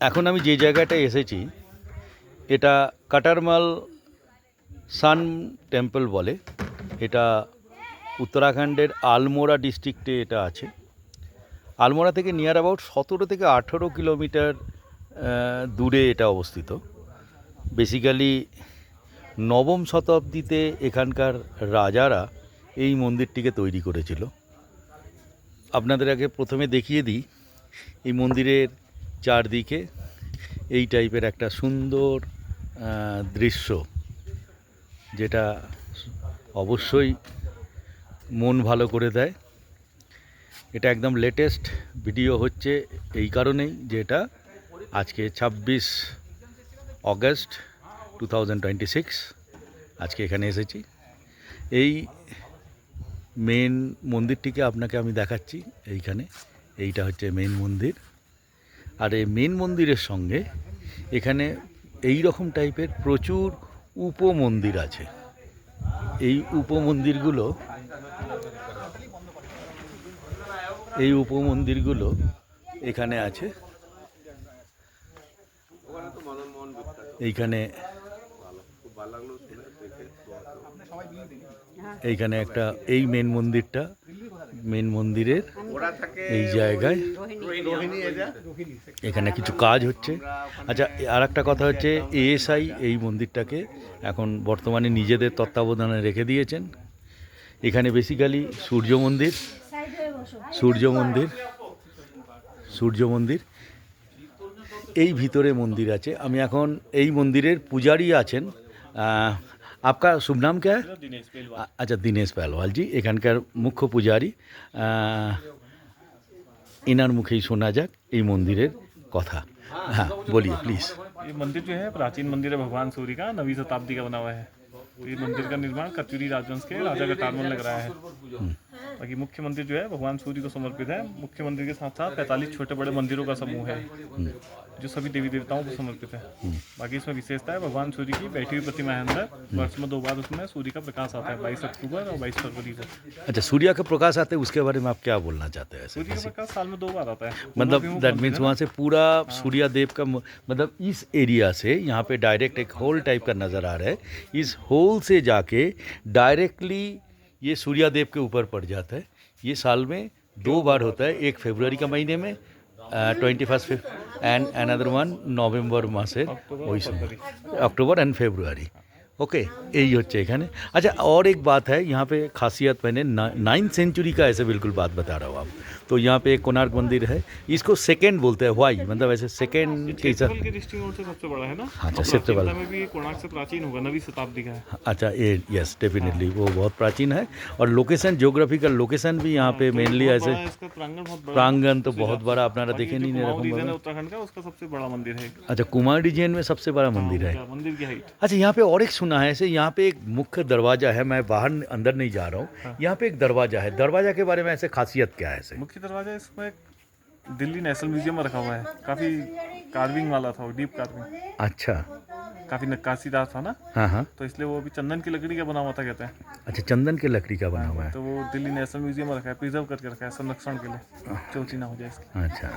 এখন আমি যে জায়গাটায় এসেছি এটা কাটারমাল সান টেম্পল বলে। এটা উত্তরাখণ্ডের আলমোড়া ডিস্ট্রিক্টে এটা আছে। আলমোড়া থেকে নিয়ার অ্যাবাউট 17 থেকে 18 কিলোমিটার দূরে এটা অবস্থিত। বেসিক্যালি নবম শতাব্দীতে এখানকার রাজারা এই মন্দিরটিকে তৈরি করেছিল। আপনাদের আগে প্রথমে দেখিয়ে দিই এই মন্দিরের চারদিকে এই টাইপের একটা সুন্দর দৃশ্য, যেটা অবশ্যই মন ভালো করে দেয়। এটা একদম লেটেস্ট ভিডিও হচ্ছে এই কারণেই যে এটা আজকে 26 অগস্ট 2026 আজকে এখানে এসেছি। এই মেন মন্দিরটিকে আপনাকে আমি দেখাচ্ছি। এইটা হচ্ছে মেন মন্দির। আর এই মেন মন্দিরের সঙ্গে এখানে এই রকম টাইপের প্রচুর উপমন্দির আছে। এই উপমন্দিরগুলো এখানে আছে। এইখানে একটা এই মেন মন্দিরের এই জায়গায় এখানে কিছু কাজ হচ্ছে। আচ্ছা, আর একটা কথা হচ্ছে এএসআই এই মন্দিরটাকে এখন বর্তমানে নিজেদের তত্ত্বাবধানে রেখে দিয়েছেন। এখানে বেসিক্যালি সূর্য মন্দির এই ভিতরে মন্দির আছে। আমি এখন এই মন্দিরের পূজারি আছেন। आपका शुभ नाम क्या है? अच्छा, दिनेश पहलवाल जी এখানকার মুখ্য পূজারি। इनार मुखेई शोना जाक এই মন্দিরের কথা। हाँ, बोलिए प्लीज़। ये मंदिर जो है प्राचीन मंदिर है भगवान सूर्य का, 9वीं शताब्दी का बना हुआ है। तो ये मंदिर का निर्माण कत्यूरी राजवंश के राजा कटारमल ने कराया है। बाकी मुख्य मंदिर जो है भगवान सूर्य को समर्पित है। मुख्य मंदिर के साथ साथ 45 छोटे बड़े मंदिरों का समूह है जो सभी देवी देवताओं को समर्पित है। बाकी इसमें विशेषता है भगवान सूर्य की बैठी हुई प्रतिमा है अंदर। वर्ष में 2 बार उसमें सूर्य का प्रकाश आता है, 22 अक्टूबर और 22 फरवरी को। अच्छा, सूर्य का प्रकाश आते हैं, उसके बारे में आप क्या बोलना चाहते हैं? सूर्य का प्रकाश साल में 2 बार आता है। मतलब दैट मीन्स वहाँ से पूरा सूर्य देव का मतलब इस एरिया से यहाँ पे डायरेक्ट एक होल टाइप का नज़र आ रहा है। इस होल से जाके डायरेक्टली ये सूर्य देव के ऊपर पड़ जाता है। ये साल में 2 बार होता है, एक फरवरी का महीने में 21 एंड अनदर वन नवंबर मासेर वही समय, अक्टूबर एंड फेब्रुआरी। ओके, यही होच्छे एखाने। अच्छा, और एक बात है यहाँ पे खासियत, मैंने 9th सेंचुरी का ऐसे बिल्कुल बात बता रहा हूँ आप। तो यहाँ पे एक कोणार्क मंदिर है, इसको सेकंड बोलते हैं। वाई मतलब ऐसे सेकंड के दृष्टिकोण से सबसे बड़ा है ना। अच्छा, सबसे बड़ा में भी कोणार्क से प्राचीन होगा, 9वीं शताब्दी का है। अच्छा, ये यस डेफिनेटली वो बहुत प्राचीन है। और लोकेशन, ज्योग्राफिकल लोकेशन भी यहाँ पे मेनली ऐसे प्रांगण तो बहुत बड़ा अपना देखे नहीं उत्तराखंड का उसका सबसे बड़ा मंदिर है। अच्छा, कुमार रीजन में सबसे बड़ा मंदिर है। मंदिर की हाइट। अच्छा, यहाँ पे और एक सुना है ऐसे, यहाँ पे एक मुख्य दरवाजा है। मैं बाहर अंदर नहीं जा रहा हूँ। यहाँ पे एक दरवाजा है, दरवाजा के बारे में ऐसे खासियत क्या है? ऐसे मुख्य दरवाजा इसमें दिल्ली नेशनल म्यूजियम में रखा हुआ है। काफी कार्विंग वाला था, डीप कार्विंग। अच्छा, काफी नक्काशीदार था ना। हाँ, तो इसलिए वो अभी चंदन की लकड़ी का बना हुआ था कहते हैं। अच्छा, चंदन की लकड़ी का बना हुआ है। तो वो दिल्ली नेशनल म्यूजियम में रखा है, प्रिजर्व करके रखा है संरक्षण के लिए, चोरी ना हो जाए इसकी। अच्छा,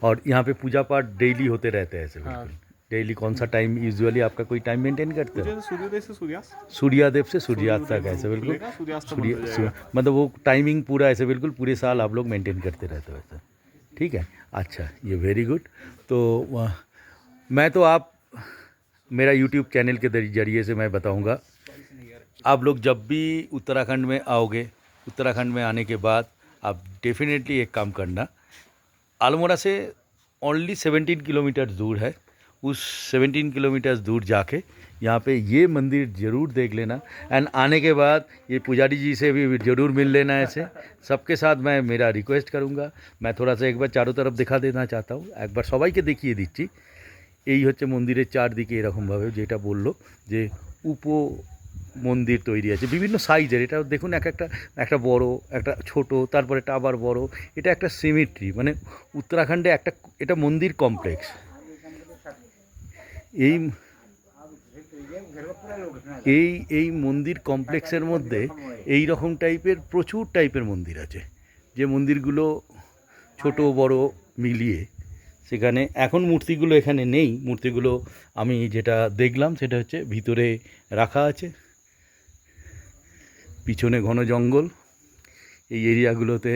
और यहाँ पे पूजा पाठ डेली होते रहते हैं ऐसे? बिल्कुल डेली। कौन सा टाइम यूजुअली आपका कोई टाइम मेंटेन करते हो? सूर्योदय से सूर्यास्त, सूर्योदय से सूर्यास्त तक ऐसे बिल्कुल मतलब वो टाइमिंग पूरा ऐसे बिल्कुल पूरे साल आप लोग मेंटेन करते रहते हो ऐसा? ठीक है, अच्छा, ये वेरी गुड। तो मैं तो आप मेरा यूट्यूब चैनल के जरिए से मैं बताऊंगा, आप लोग जब भी उत्तराखंड में आओगे, उत्तराखंड में आने के बाद आप डेफिनेटली एक काम करना, अल्मोड़ा से ओनली 17 किलोमीटर दूर है। उस 17 किलोमीटर दूर जाके यहाँ पे ये मंदिर ज़रूर देख लेना। एंड आने के बाद ये पुजारी जी से भी ज़रूर मिल लेना। ऐसे सबके साथ मैं मेरा रिक्वेस्ट करूँगा, मैं थोड़ा सा एक बार चारों तरफ दिखा देना चाहता हूँ। एक बार सबाइके देखिए दिচ্ছি। এই হচ্ছে মন্দিরের চারদিকে এরকমভাবে যেটা বললো যে উপমন্দির তৈরি আছে বিভিন্ন সাইজের। এটা দেখুন, একটা বড়, একটা ছোট, তারপরে এটা আবার বড়। এটা একটা সিমেট্রি, মানে উত্তরাখণ্ডে একটা এটা মন্দির কমপ্লেক্স। এই মন্দির কমপ্লেক্সের মধ্যে এই রকম টাইপের প্রচুর টাইপের মন্দির আছে, যে মন্দিরগুলো ছোট বড় মিলিয়ে সেখানে এখন মূর্তিগুলো এখানে নেই, মূর্তিগুলো আমি যেটা দেখলাম সেটা হচ্ছে ভিতরে রাখা আছে। পিছনে ঘন জঙ্গল, এই এরিয়াগুলোতে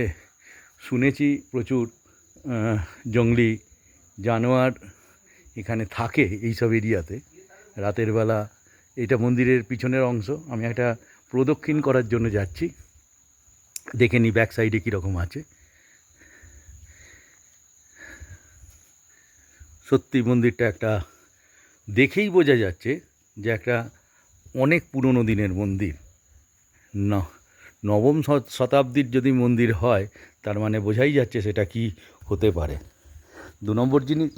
শুনেছি প্রচুর জঙ্গলি জানোয়ার এখানে থাকে এই সব এরিয়াতে রাতের বেলা। এটা মন্দিরের পিছনের অংশ, আমি একটা প্রদক্ষিণ করার জন্য যাচ্ছি, দেখে নিই ব্যাক সাইডে কীরকম আছে। সত্যি মন্দিরটা একটা দেখেই বোঝা যাচ্ছে যে একটা অনেক পুরনো দিনের মন্দির। নবম শতাব্দীর যদি মন্দির হয় তার মানে বোঝাই যাচ্ছে সেটা কি হতে পারে। 2 নম্বর জিনিস,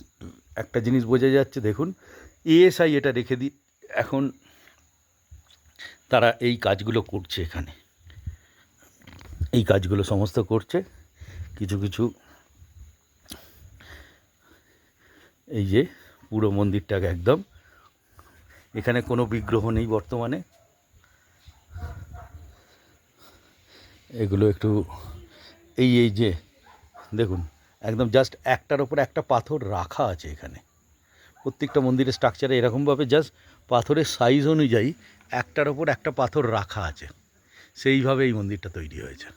একটা জিনিস বোঝা যাচ্ছে, দেখুন এএসআই এটা রেখে দিই, এখন তারা এই কাজগুলো করছে, এখানে এই কাজগুলো সমস্ত করছে। কিছু কিছু এই যে পুরো মন্দিরটাকে একদম, এখানে কোনো বিগ্রহ নেই বর্তমানে। এগুলো একটু এই যে দেখুন একদম জাস্ট একটার ওপর একটা পাথর রাখা আছে এখানে। প্রত্যেকটা মন্দিরের স্ট্রাকচারে এরকমভাবে জাস্ট পাথরের সাইজ অনুযায়ী একটার ওপর একটা পাথর রাখা আছে, সেইভাবে এই মন্দিরটা তৈরি হয়েছে।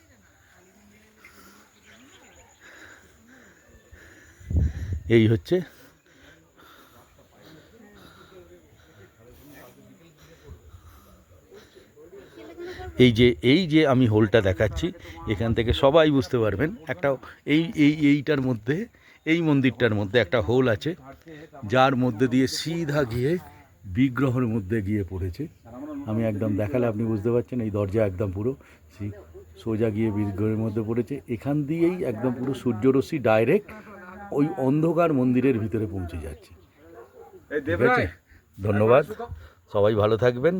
এই হচ্ছে এই যে আমি হোলটা দেখাচ্ছি, এখান থেকে সবাই বুঝতে পারবেন একটা এইটার মধ্যে, এই মন্দিরটার মধ্যে একটা হোল আছে, যার মধ্যে দিয়ে সিধা গিয়ে বিগ্রহের মধ্যে গিয়ে পড়েছে। আমি একদম দেখালে আপনি বুঝতে পারছেন, এই দরজা একদম পুরো সোজা গিয়ে বিগ্রহের মধ্যে পড়েছে। এখান দিয়েই একদম পুরো সূর্যরশ্মি ডাইরেক্ট ওই অন্ধকার মন্দিরের ভিতরে পৌঁছে যাচ্ছে। ঠিক আছে, ধন্যবাদ, সবাই ভালো থাকবেন।